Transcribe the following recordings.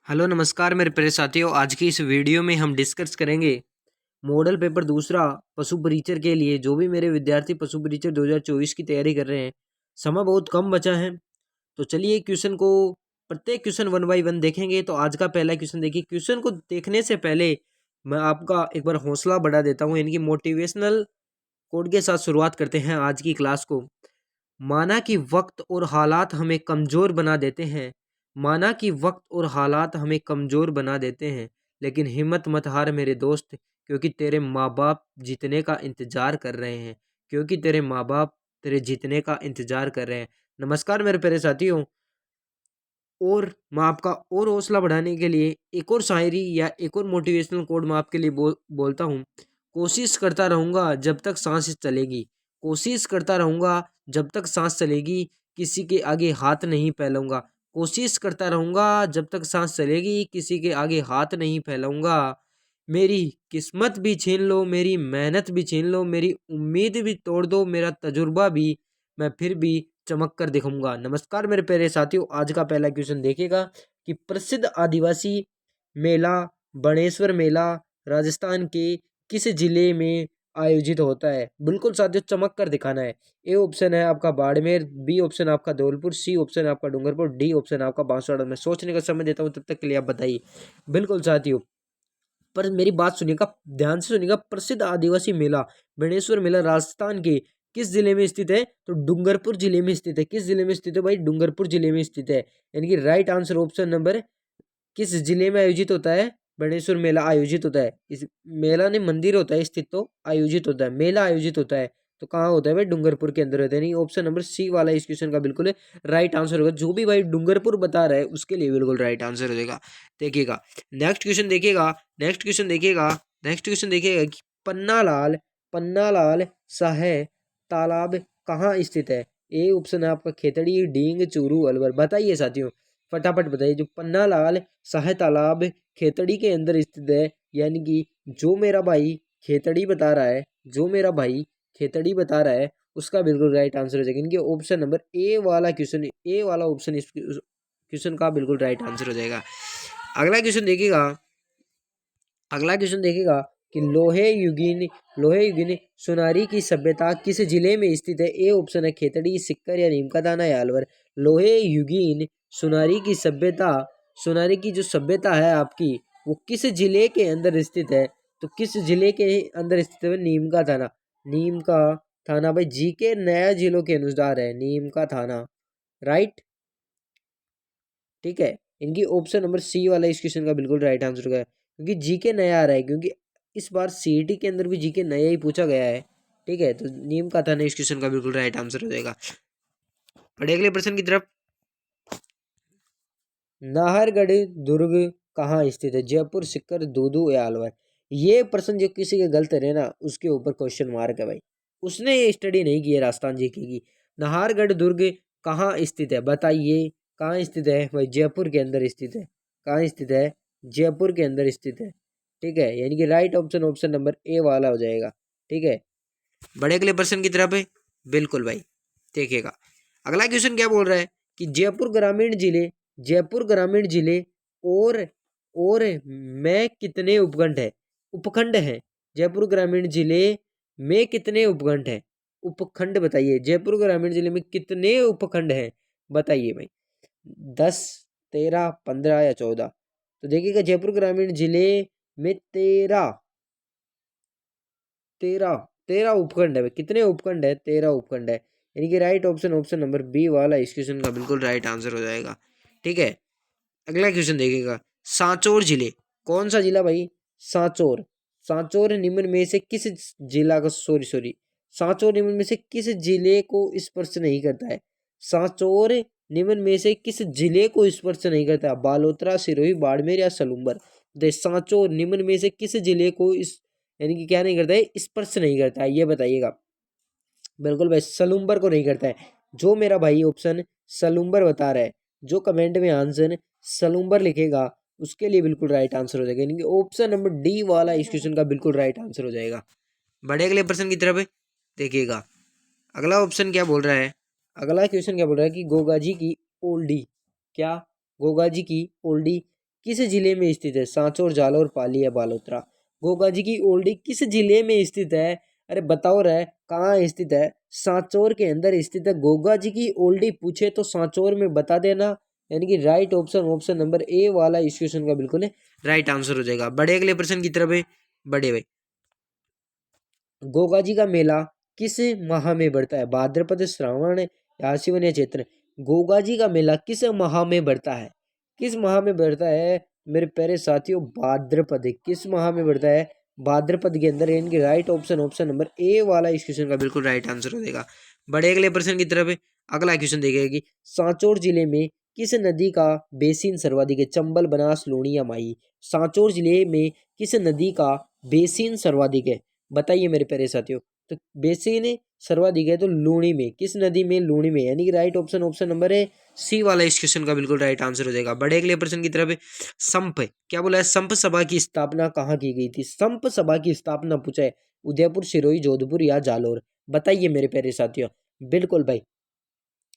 Hello नमस्कार मेरे प्यारे साथियों। आज की इस वीडियो में हम डिस्कस करेंगे मॉडल पेपर दूसरा पशु परीक्षर के लिए। जो भी मेरे विद्यार्थी पशु परीक्षर 2024 की तैयारी कर रहे हैं, समय बहुत कम बचा है, तो चलिए क्वेश्चन को प्रत्येक क्वेश्चन वन बाय वन देखेंगे। तो आज का पहला क्वेश्चन देखिए। क्वेश्चन को देखने से पहले मैं आपका एक बार हौसला बढ़ा देता हूँ, यानी कि मोटिवेशनल कोड के साथ शुरुआत करते हैं आज की क्लास को। माना कि वक्त और हालात हमें कमज़ोर बना देते हैं, माना कि वक्त और हालात हमें कमज़ोर बना देते हैं, लेकिन हिम्मत मत हार मेरे दोस्त, क्योंकि तेरे माँ बाप जीतने का इंतज़ार कर रहे हैं, क्योंकि तेरे माँ बाप तेरे जीतने का इंतज़ार कर रहे हैं। नमस्कार मेरे प्यारे साथियों। और मैं आपका और हौसला बढ़ाने के लिए एक और शायरी या एक और मोटिवेशनल कोड मैं आपके लिए बोलता हूँ। कोशिश करता रहूँगा जब तक सांस चलेगी, कोशिश करता रहूँगा जब तक सांस चलेगी, किसी के आगे हाथ नहीं फैलाऊंगा। कोशिश करता रहूँगा जब तक सांस चलेगी, किसी के आगे हाथ नहीं फैलाऊंगा। मेरी किस्मत भी छीन लो, मेरी मेहनत भी छीन लो, मेरी उम्मीद भी तोड़ दो, मेरा तजुर्बा भी, मैं फिर भी चमक कर दिखाऊंगा। नमस्कार मेरे प्यारे साथियों। आज का पहला क्वेश्चन देखिएगा कि प्रसिद्ध आदिवासी मेला बणेश्वर मेला राजस्थान के किस जिले में आयोजित होता है? बिल्कुल साथियों, चमक कर दिखाना है। ए ऑप्शन है आपका बाड़मेर, बी ऑप्शन आपका धौलपुर, सी ऑप्शन है आपका डूंगरपुर, डी ऑप्शन आपका बांसवाड़ा। मैं सोचने का समय देता हूँ, तब तक के लिए आप बताइए। बिल्कुल साथियों, पर मेरी बात सुनिएगा, ध्यान से सुनिएगा। प्रसिद्ध आदिवासी मेला बेणेश्वर मेला राजस्थान के किस जिले में स्थित है? तो डूंगरपुर जिले में स्थित है। किस जिले में स्थित है भाई? डूंगरपुर जिले में स्थित है। यानी कि राइट आंसर ऑप्शन नंबर, किस जिले में आयोजित होता है? बेणेश्वर मेला आयोजित होता है। इस मेला नहीं, मंदिर होता है स्थित, तो आयोजित होता है, मेला आयोजित होता है तो कहाँ होता है भाई? डूंगरपुर के अंदर होता है। नहीं, ऑप्शन नंबर सी वाला इस क्वेश्चन का बिल्कुल राइट आंसर होगा। जो भी भाई डूंगरपुर बता रहा है उसके लिए बिल्कुल राइट आंसर हो जाएगा। देखिएगा नेक्स्ट क्वेश्चन, देखिएगा नेक्स्ट क्वेश्चन, देखिएगा नेक्स्ट क्वेश्चन, देखिएगा कि पन्नालाल साहे तालाब कहाँ स्थित है? ए ऑप्शन है आपका खेतड़ी, डींग, चूरू, अलवर। बताइए साथियों, फटाफट बताइए। जो पन्नालाल साहे तालाब खेतड़ी के अंदर स्थित है, यानी कि जो मेरा भाई खेतड़ी बता रहा है, जो मेरा भाई खेतड़ी बता रहा है, उसका बिल्कुल राइट आंसर हो जाएगा। इनके ऑप्शन नंबर ए वाला क्वेश्चन, ए वाला ऑप्शन इस क्वेश्चन का बिल्कुल राइट आंसर हो जाएगा। अगला क्वेश्चन देखिएगा, अगला क्वेश्चन देखिएगा कि लोहे युगीन सोनारी की सभ्यता किस जिले में स्थित है? ए ऑप्शन है खेतड़ी, सिक्कर या नीम का दाना या अलवर। लोहे युगीन सोनारी की सभ्यता, सोनारी की जो सभ्यता है आपकी, वो किस जिले के अंदर स्थित है? तो किस जिले के अंदर स्थित है? नीम का थाना। नीम का थाना भाई जी के नया जिलों के अनुसार है, नीम का थाना। राइट, ठीक है। इनकी ऑप्शन नंबर सी वाला इस क्वेश्चन का बिल्कुल राइट आंसर होगा, क्योंकि जीके नया आ रहा है, क्योंकि इस बार सीईटी के अंदर भी जीके नया ही पूछा गया है। ठीक है, तो नीम का था ना, इस क्वेश्चन का बिल्कुल राइट आंसर हो जाएगा। पढ़े अगले प्रश्न की तरफ। नाहरगढ़ दुर्ग कहाँ स्थित है? जयपुर, सिक्कर, दूदू या अलवर। ये प्रश्न जो किसी के गलत रहे ना, उसके ऊपर क्वेश्चन मार्क है भाई। उसने ये स्टडी नहीं की है राजस्थान जीके की। नाहरगढ़ दुर्ग कहाँ स्थित है? बताइए, कहाँ स्थित है भाई? जयपुर के अंदर स्थित है। कहाँ स्थित है? जयपुर के अंदर स्थित है। ठीक है, यानी कि right option option number A वाला हो जाएगा। ठीक है, बड़े अगले प्रश्न की तरफ है। बिल्कुल भाई, देखिएगा अगला क्वेश्चन क्या बोल रहा है कि जयपुर ग्रामीण जिले और और में कितने उपखंड है? उपखंड है। जयपुर ग्रामीण जिले में कितने उपखंड है? उपखंड बताइए, जयपुर ग्रामीण जिले में कितने उपखंड है? बताइए भाई, 10, 13, 15 या 14। तो देखिएगा जयपुर ग्रामीण जिले में तेरह तेरह तेरह उपखंड है। कितने उपखंड है? 13 उपखंड है। यानी कि right option option number B वाला इस क्वेश्चन का बिल्कुल राइट आंसर हो जाएगा। ठीक है, अगला क्वेश्चन देखिएगा। सांचौर जिले, कौन सा जिला भाई? सांचौर। सांचौर निम्न में से किस जिला का, सॉरी, सांचौर निम्न में से किस जिले को स्पर्श नहीं करता है? सांचौर निम्न में से किस जिले को स्पर्श नहीं करता? बालोतरा, सिरोही, बाड़मेर या सलूम्बर। दे सांचौर निम्न में से किस जिले को इस, यानी कि क्या नहीं करता है? स्पर्श नहीं करता है, ये बताइएगा। बिल्कुल भाई, सलूम्बर को नहीं करता है। जो मेरा भाई ऑप्शन सलूम्बर बता रहा है, जो कमेंट में आंसर सलूम्बर लिखेगा, उसके लिए बिल्कुल राइट आंसर हो जाएगा। यानी कि ऑप्शन नंबर डी वाला इस क्वेश्चन का बिल्कुल राइट आंसर हो जाएगा। बड़े अगले प्रश्न की तरफ देखिएगा। अगला ऑप्शन क्या बोल रहा है? अगला क्वेश्चन क्या बोल रहा है कि गोगा जी की ओल्डी, क्या? गोगा जी की ओल्डी किस जिले में स्थित है? सांचौर, जालौर, पाली या बालोतरा। गोगा जी की ओल्डी किस जिले में स्थित है? अरे बताओ रे, कहाँ स्थित है? सांचौर के अंदर स्थित है। गोगा जी की ओल्डी पूछे तो सांचौर में बता देना, यानी कि right option option number A वाला इस क्वेश्चन का बिल्कुल राइट आंसर हो जाएगा। बड़े अगले प्रश्न की तरफ है। बड़े भाई, गोगा जी का मेला किस माह में बढ़ता है? भाद्रपद, श्रावण या आश्विन या चैत्र। गोगा जी का मेला किस माह में बढ़ता है? किस माह में बढ़ता है मेरे प्यारे साथियों? भाद्रपद। किस माह में बढ़ता है? भाद्रपद के अंदर, यानी कि right option option number A वाला इस क्वेश्चन का बिल्कुल राइट आंसर हो जाएगा। बड़े अगले प्रश्न की तरफ है। अगला क्वेश्चन देखिए कि सांचौर जिले में किस नदी का बेसिन सर्वाधिक है? चंबल, बनास, लूणी या माही। सांचौर जिले में किस नदी का बेसिन सर्वाधिक है? बताइए मेरे प्यारे साथियों। तो बेसिन सर्वाधिक है तो लूणी में। किस नदी में? लूणी में, यानी कि राइट ऑप्शन ऑप्शन नंबर है सी वाला इस क्वेश्चन का बिल्कुल राइट आंसर हो जाएगा। बड़े अगले प्रश्न की तरफ संप, क्या बोला है? संप सभा की स्थापना कहाँ की गई थी? संप सभा की स्थापना पूछा है उदयपुर, सिरोही, जोधपुर या जालोर। बताइए मेरे प्यारे साथियों। बिल्कुल भाई,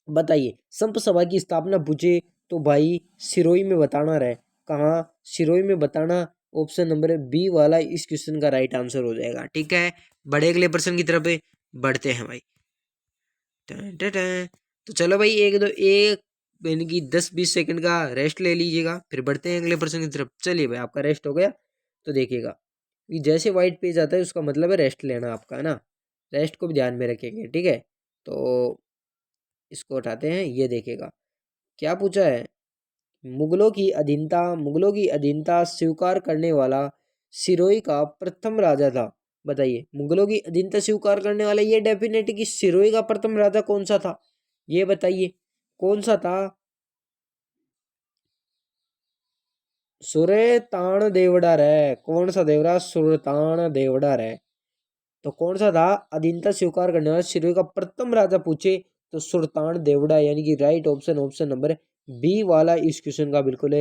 बताइए। संप सभा की स्थापना पूछे तो भाई सिरोही में बताना रहे। कहाँ? सिरोही में बताना। ऑप्शन नंबर बी वाला इस क्वेश्चन का राइट आंसर हो जाएगा। ठीक है, बड़े अगले प्रश्न की तरफ बढ़ते हैं भाई। टन टन टन। तो चलो भाई, एक दो एक यानी कि 10-20 सेकंड का रेस्ट ले लीजिएगा, फिर बढ़ते हैं अगले प्रश्न की तरफ। चलिए भाई, आपका रेस्ट हो गया तो देखिएगा कि जैसे व्हाइट पेज आता है उसका मतलब है रेस्ट लेना आपका, है ना। रेस्ट को भी ध्यान में रखेंगे, ठीक है। तो इसको उठाते हैं, ये देखिएगा क्या पूछा है। मुगलों की अधीनता स्वीकार करने वाला सिरोही का प्रथम राजा था। बताइए, मुगलों की अधीनता स्वीकार करने वाला, ये डेफिनेटली कि सिरोही का प्रथम राजा कौन सा था? ये बताइए कौन सा था? सुरतान देवड़ा रे। कौन सा देवड़ा? सुरतान देवड़ा रे। तो कौन सा था अधीनता स्वीकार करने वाला सिरोही का प्रथम राजा पूछे तो सुल्तान देवड़ा, यानी कि right option option number B वाला इस क्वेश्चन का बिल्कुल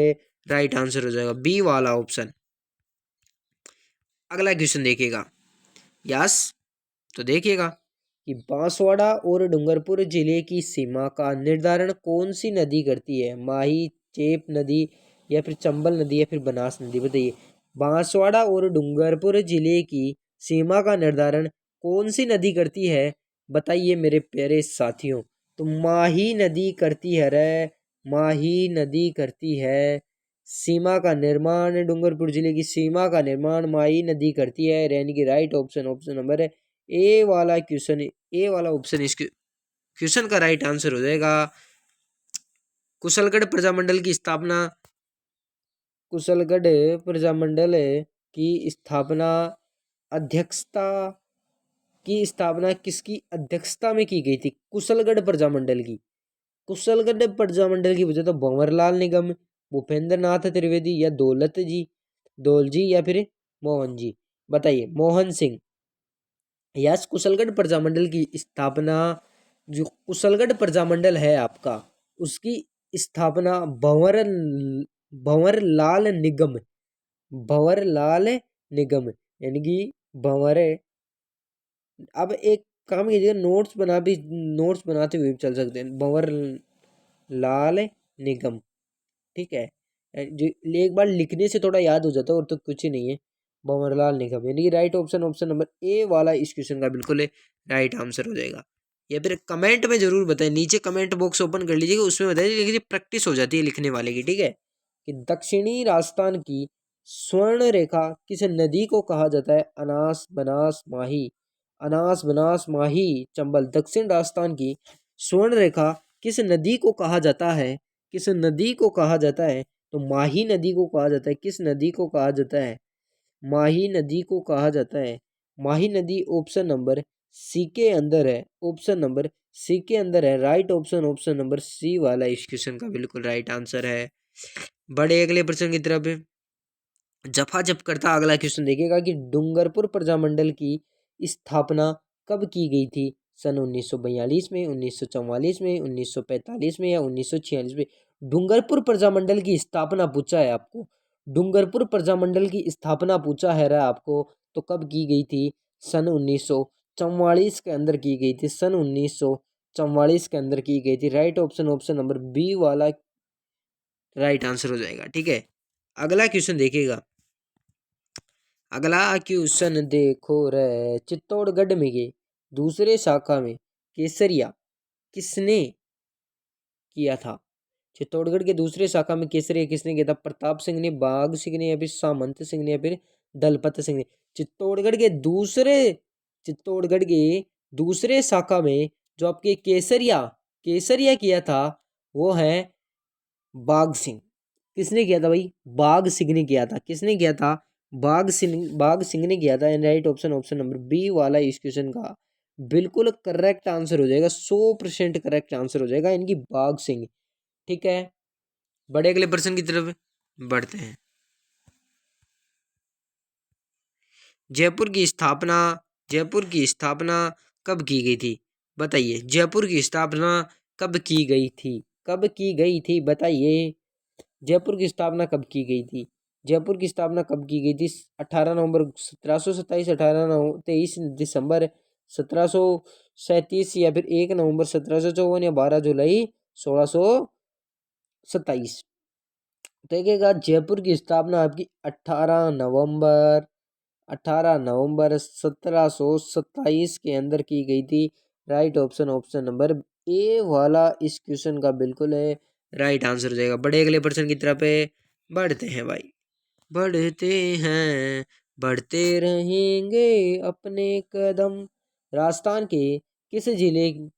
राइट आंसर हो जाएगा, बी वाला ऑप्शन। अगला क्वेश्चन देखिएगा। यस, तो देखिएगा कि बांसवाड़ा और डूंगरपुर जिले की सीमा का निर्धारण कौन सी नदी करती है? माही, चेप नदी या फिर चंबल नदी या फिर बनास नदी। बताइए, बांसवाड़ा और डूंगरपुर जिले की सीमा का निर्धारण कौन सी नदी करती है? बताइए मेरे प्यारे साथियों। तो माही नदी करती है रे। माही नदी करती है सीमा का निर्माण। डूंगरपुर जिले की सीमा का निर्माण माही नदी करती है, यानी कि right option option number A वाला क्वेश्चन, ए वाला ऑप्शन इस क्वेश्चन का राइट आंसर हो जाएगा। कुशलगढ़ प्रजामंडल की स्थापना, कुशलगढ़ प्रजामंडल की स्थापना अध्यक्षता की स्थापना किसकी अध्यक्षता में की गई थी? कुशलगढ़ प्रजामंडल की। कुशलगढ़ प्रजामंडल की वजह तो भंवरलाल निगम, भूपेंद्र नाथ त्रिवेदी या दौलत जी, दौल जी या फिर मोहन जी। बताइए, मोहन सिंह। यस, कुशलगढ़ प्रजामंडल की स्थापना, जो कुशलगढ़ प्रजामंडल है आपका, उसकी स्थापना भंवर लाल निगम, भंवर लाल निगम, यानी कि भंवर। अब एक काम कीजिएगा, नोट्स बनाते हुए भी चल सकते हैं। भंवर लाल निगम, ठीक है। जो एक बार लिखने से थोड़ा याद हो जाता है और तो कुछ ही नहीं है। भंवरलाल निगम, यानी कि right option option number A वाला इस क्वेश्चन का बिल्कुल राइट आंसर हो जाएगा। या फिर कमेंट में जरूर बताएं, नीचे कमेंट बॉक्स ओपन कर लीजिएगा, उसमें बताइए, प्रैक्टिस हो जाती है लिखने वाले की, ठीक है। कि दक्षिणी राजस्थान की स्वर्ण रेखा किस नदी को कहा जाता है? अनास, बनास, माही। अनास, बनास, माही, चंबल। दक्षिण राजस्थान की स्वर्ण रेखा किस नदी को कहा जाता है? किस नदी को कहा जाता है? तो माही नदी को कहा जाता है। किस नदी को कहा जाता है? माही नदी को कहा जाता है। माही नदी ऑप्शन नंबर सी के अंदर है। ऑप्शन नंबर सी के अंदर है। Right option option number C वाला इस क्वेश्चन का बिल्कुल राइट आंसर है। बड़े अगले प्रश्न की तरफ जफा जप करता अगला क्वेश्चन देखिएगा कि डूंगरपुर प्रजामंडल की स्थापना कब की गई थी? सन 1942 में, 1944 में, 1945 में या 1946 में। डूंगरपुर प्रजामंडल की स्थापना पूछा है आपको। डूंगरपुर प्रजामंडल की स्थापना पूछा है रहा आपको, तो कब की गई थी? सन 1944 के अंदर की गई थी। सन 1944 के अंदर की गई थी। Right option option number B वाला राइट आंसर हो जाएगा, ठीक है। अगला क्वेश्चन देखिएगा, अगला क्वेश्चन देखो रे। चित्तौड़गढ़ में के दूसरे शाखा में केसरिया किसने किया था? चित्तौड़गढ़ के दूसरे शाखा में केसरिया किसने किया था? प्रताप सिंह ने, बाघ सिंह ने, या फिर सामंत सिंह ने, या फिर दलपत सिंह ने? चित्तौड़गढ़ के दूसरे शाखा में जो आपके केसरिया केसरिया किया था वो है बाघ सिंह। किसने किया था भाई? बाघ सिंह ने किया था। किसने किया था? बाघ सिंह ने किया था। And right option option number B वाला इस क्वेश्चन का बिल्कुल करेक्ट आंसर हो जाएगा। 100% करेक्ट आंसर हो जाएगा इनकी, बाघ सिंह। ठीक है, बड़े अगले प्रश्न की तरफ बढ़ते हैं। जयपुर की स्थापना जयपुर की स्थापना कब की गई थी? बताइए, जयपुर की स्थापना कब की गई थी? कब की गई थी बताइए। जयपुर की स्थापना कब की गई थी? जयपुर की स्थापना कब की गई थी? 18 नवंबर 1727, 23 दिसंबर 1737, या फिर 1 नवंबर 1754, या 12 जुलाई 1627। देखिएगा, जयपुर की स्थापना आपकी 18 नवंबर 1727 के अंदर की गई थी। Right option option number A वाला इस क्वेश्चन का बिल्कुल है राइट आंसर हो जाएगा। बड़े अगले प्रश्न की तरफ बढ़ते हैं भाई, बढ़ते हैं, बढ़ते रहेंगे अपने कदम। राजस्थान के किस जिले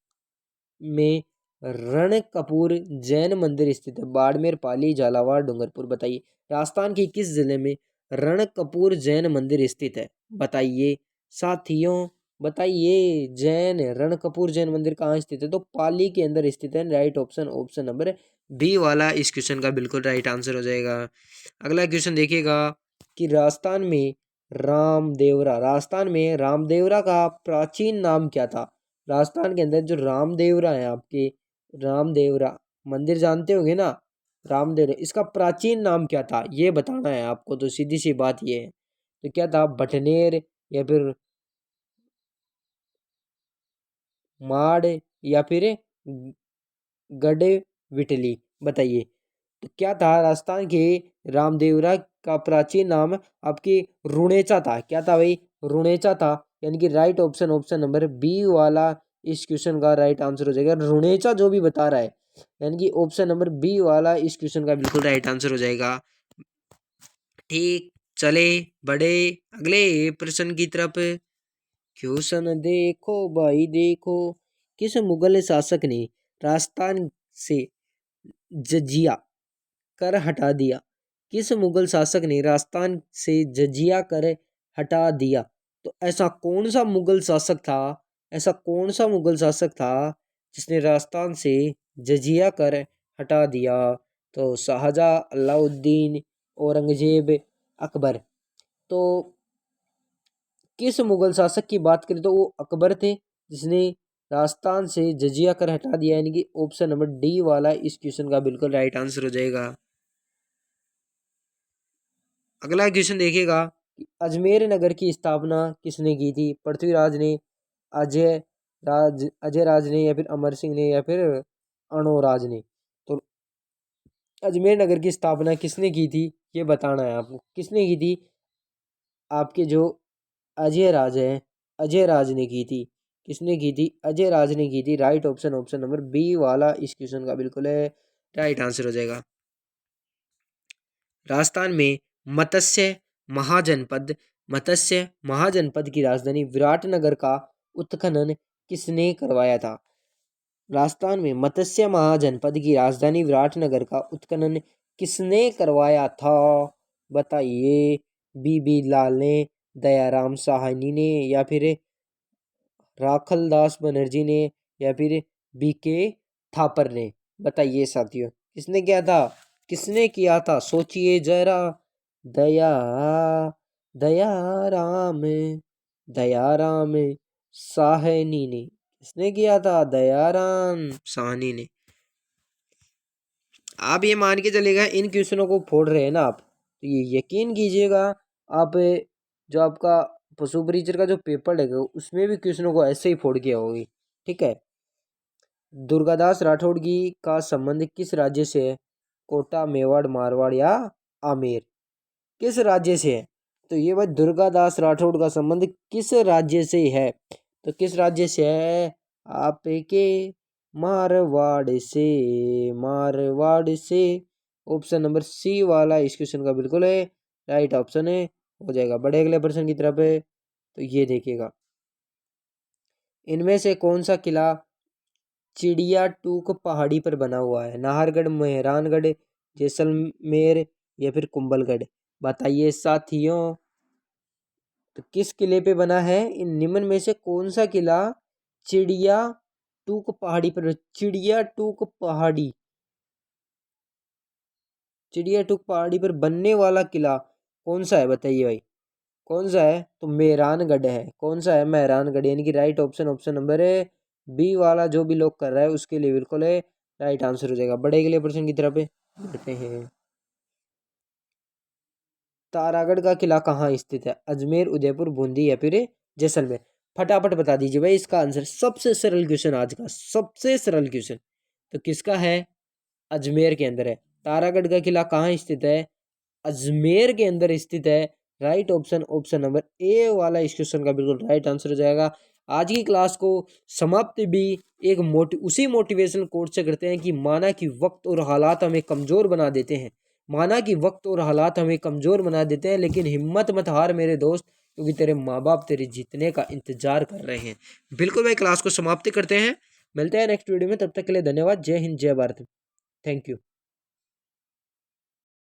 में रणकपुर जैन मंदिर स्थित है? बाड़मेर, पाली, झालावाड़, डूंगरपुर। बताइए, राजस्थान के किस जिले में रणकपुर जैन मंदिर स्थित है? बताइए साथियों, बताइए। जैन रणकपुर जैन मंदिर कहाँ स्थित है? तो पाली के अंदर स्थित है। Right option option number B वाला इस क्वेश्चन का बिल्कुल राइट आंसर हो जाएगा। अगला क्वेश्चन देखिएगा कि राजस्थान में रामदेवरा का प्राचीन नाम क्या था? राजस्थान के अंदर जो रामदेवरा है आपके, रामदेवरा मंदिर जानते होंगे ना, रामदेवरा, इसका प्राचीन नाम क्या था ये बताना है आपको। तो सीधी सी बात ये है, तो क्या था? भटनेर, या फिर माड़, या फिर गढ़े विटली। बताइए, तो क्या था राजस्थान के रामदेवरा का प्राचीन नाम? आपकी रुणेचा था। क्या था भाई? रुणेचा था। यानी कि right option option number B वाला इस क्वेश्चन का राइट आंसर हो जाएगा। रुणेचा जो भी बता रहा है, यानी कि ऑप्शन नंबर बी वाला इस क्वेश्चन का बिल्कुल राइट आंसर हो जाएगा। ठीक, चले बड़े अगले प्रश्न की तरफ। क्वेश्चन देखो भाई देखो, किस मुगल शासक ने राजस्थान से जजिया कर हटा दिया? किस मुगल शासक ने राजस्थान से जजिया कर हटा दिया? तो ऐसा कौन सा मुगल शासक था, ऐसा कौन सा मुगल शासक था जिसने राजस्थान से जजिया कर हटा दिया? तो शाहजहां, अलाउद्दीन, औरंगजेब, अकबर। तो किस मुगल शासक की बात करें तो वो अकबर थे, जिसने राजस्थान से जजिया कर हटा दिया। यानी कि ऑप्शन नंबर डी वाला इस क्वेश्चन का बिल्कुल राइट आंसर हो जाएगा। अगला क्वेश्चन देखिएगा, अजमेर नगर की स्थापना किसने की थी? पृथ्वीराज ने, अजय अजय राज ने, या फिर अमर सिंह ने, या फिर अणोराज ने? तो अजमेर नगर की स्थापना किसने की थी ये बताना है आपको। किसने की थी? आपके जो अजय राज है, अजय राज ने की थी। किसने की थी? अजय राज ने की थी। Right option option number B वाला इस क्वेश्चन का बिल्कुल है राइट आंसर हो जाएगा। राजस्थान में मत्स्य महाजनपद मत्स्य महाजनपद की राजधानी विराटनगर का उत्खनन किसने करवाया था? राजस्थान में मत्स्य महाजनपद की राजधानी विराटनगर का उत्खनन किसने करवाया था? बताइए। बीबी लाल ने, दयाराम साहनी ने, या फिर राखलदास बनर्जी ने, या फिर बीके थापर ने? बताइए साथियों, किसने किया था? किसने किया था? सोचिए जरा। दया दया राम दयाराम साहनी ने। किसने किया था? दयाराम साहनी ने। आप ये मान के चलेगा, इन क्वेश्चनों को फोड़ रहे हैं ना आप, तो ये यकीन कीजिएगा, आप जो आपका पशु परीक्षर का जो पेपर लगेगा उसमें भी क्वेश्चनों को ऐसे ही फोड़ के आओगी। ठीक है। दुर्गादास राठौड़ की का संबंध किस राज्य से है? कोटा, मेवाड़, मारवाड़, या आमेर? किस राज्य से है? तो ये भाई दुर्गादास राठौड़ का संबंध किस राज्य से है? तो किस राज्य से है? आपके मारवाड़ से, मारवाड़ से। ऑप्शन नंबर सी वाला इस क्वेश्चन का बिल्कुल है राइट ऑप्शन है, हो जाएगा। बड़े अगले प्रश्न की तरफ है, तो ये देखिएगा, इनमें से कौन सा किला चिड़िया टूक पहाड़ी पर बना हुआ है? नाहरगढ़, मेहरानगढ़, जैसलमेर या फिर कुंभलगढ़? बताइए साथियों, तो किस किले पे बना है? इन निम्न में से कौन सा किला चिड़िया टूक पहाड़ी पर, चिड़िया टूक पहाड़ी, चिड़िया टूक पहाड़ी पर बनने वाला किला कौन सा है? बताइए भाई कौन सा है? तो मेहरानगढ़ है। कौन सा है? मेहरानगढ़, यानी कि राइट ऑप्शन ऑप्शन नंबर है बी वाला जो भी लोग कर रहा है उसके लिए बिल्कुल है राइट आंसर हो जाएगा। बड़े अगले प्रश्न की तरफ बढ़ते हैं। तारागढ़ का किला कहाँ स्थित है? अजमेर, उदयपुर, बूंदी या फिर जैसलमेर? फटाफट बता दीजिए भाई इसका आंसर। सबसे सरल क्वेश्चन आज का, सबसे सरल क्वेश्चन। तो किसका है? अजमेर के अंदर है। तारागढ़ का किला कहाँ स्थित है? अजमेर के अंदर स्थित है। Right option option number A वाला इस क्वेश्चन का बिल्कुल राइट आंसर हो जाएगा। आज की क्लास को समाप्त भी एक उसी मोटिवेशनल कोट से करते हैं कि माना कि वक्त और हालात हमें कमजोर बना देते हैं, माना कि वक्त और हालात हमें कमजोर बना देते हैं, लेकिन हिम्मत मत हार मेरे दोस्त, क्योंकि तेरे माँ बाप तेरे जीतने का इंतजार कर रहे हैं। बिल्कुल भाई क्लास को समाप्त करते हैं, मिलते हैं नेक्स्ट वीडियो में, तब तक के लिए धन्यवाद। जय हिंद, जय भारत, थैंक यू।